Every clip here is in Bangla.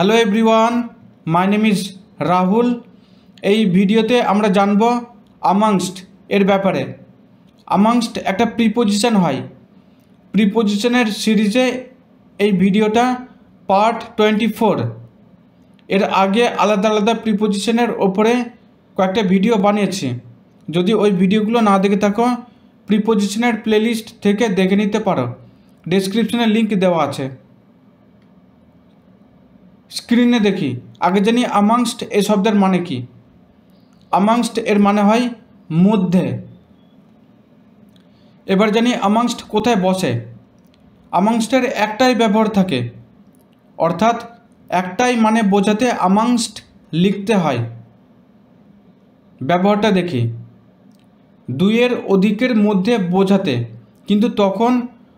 Hello everyone, my name is Rahul. এই ভিডিওতে আমরা জানব amongst এর ব্যাপারে। amongst একটা প্রিপোজিশন হয়। প্রিপোজিশনের সিরিজে এই ভিডিওটা পার্ট 24। এর আগে আলাদা আলাদা প্রিপোজিশনের ওপরে কয়েকটা ভিডিও বানিয়েছি। যদি ওই ভিডিওগুলো না দেখে থাকো, প্রিপোজিশনের প্লেলিস্ট থেকে দেখে নিতে পারো, ডেসক্রিপশনে লিঙ্ক দেওয়া আছে। স্ক্রিনে দেখি। আগে জানি amongst এই শব্দের মানে কি। amongst এর মানে হয় মধ্যে। এবার জানি amongst কোথায় বসে। amongst এর একটাই ব্যবহার থাকে, অর্থাৎ একটাই মানে বোঝাতে amongst লিখতে হয়। ব্যবহারটা দেখি। দুইয়ের অধিকের মধ্যে বোঝাতে, কিন্তু তখন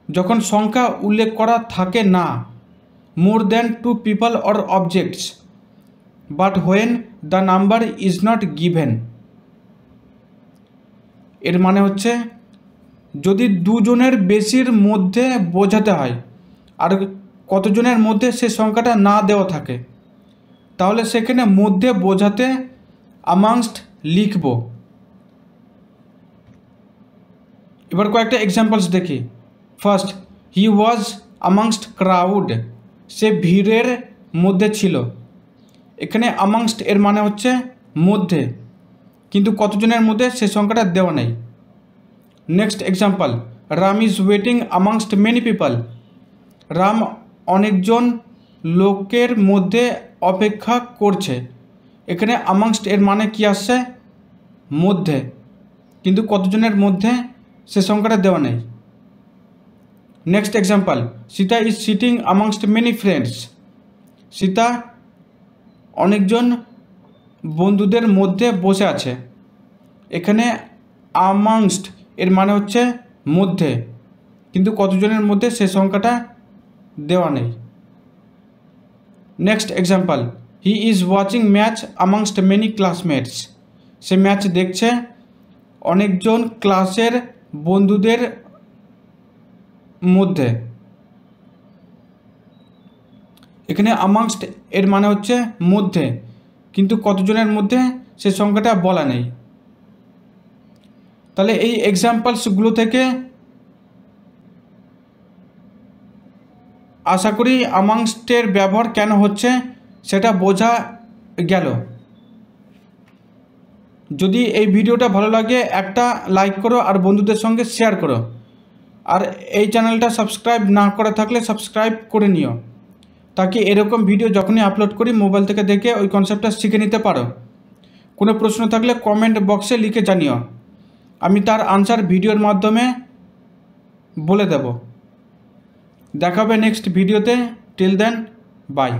যখন সংখ্যা উল্লেখ করা থাকে না, more than two people or objects, but when the number is not given। এর মানে হচ্ছে যদি দুজনের বেশির মধ্যে বোঝাতে হয় আর কতজনের মধ্যে সে সংখ্যাটা না দেওয়া থাকে, তাহলে সেখানে মধ্যে বোঝাতে amongst লিখব। এবার কয়েকটা এক্সাম্পলস দেখি। ফার্স্ট, হি ওয়াজ amongst ক্রাউড, সে ভিড়ের মধ্যে ছিল। এখানে amongst এর মানে হচ্ছে মধ্যে, কিন্তু কতজনের মধ্যে সে সংখ্যাটা দেওয়া নেই। Next example, Ram is waiting amongst many people, Ram অনেকজন লোকের মধ্যে অপেক্ষা করছে। এখানে amongst এর মানে কি আসছে? মধ্যে, কিন্তু কতজনের মধ্যে সে সংখ্যাটা দেওয়া নেই। Next example, Sita is sitting amongst many friends, Sita অনেকজন বন্ধুদের মধ্যে বসে আছে। এখানে amongst এর মানে হচ্ছে মধ্যে, কিন্তু কতজনের মধ্যে সে সংখ্যাটা দেওয়া নেই। Next example, he is watching match amongst many classmates, say match দেখছে অনেকজন ক্লাসের বন্ধুদের মধ্যে। এখানে amongst এর মানে হচ্ছে মধ্যে, কিন্তু কতজনের মধ্যে সে সংখ্যাটা বলা নেই। তাহলে এই এক্সাম্পলসগুলো থেকে আশা করি amongst এর ব্যবহার কেন হচ্ছে সেটা বোঝা গেল। যদি এই ভিডিওটা ভালো লাগে একটা লাইক করো আর বন্ধুদের সঙ্গে শেয়ার করো। আর এই চ্যানেলটা সাবস্ক্রাইব না করা থাকলে সাবস্ক্রাইব করে নিও, তাকে এরকম ভিডিও যখনই আপলোড করি মোবাইল থেকে দেখে ওই কনসেপ্টটা শিখে নিতে পারো। কোনো প্রশ্ন থাকলে কমেন্ট বক্সে লিখে জানিও, আমি তার আনসার ভিডিওর মাধ্যমে বলে দেব। দেখা হবে নেক্সট ভিডিওতে। Till then, by.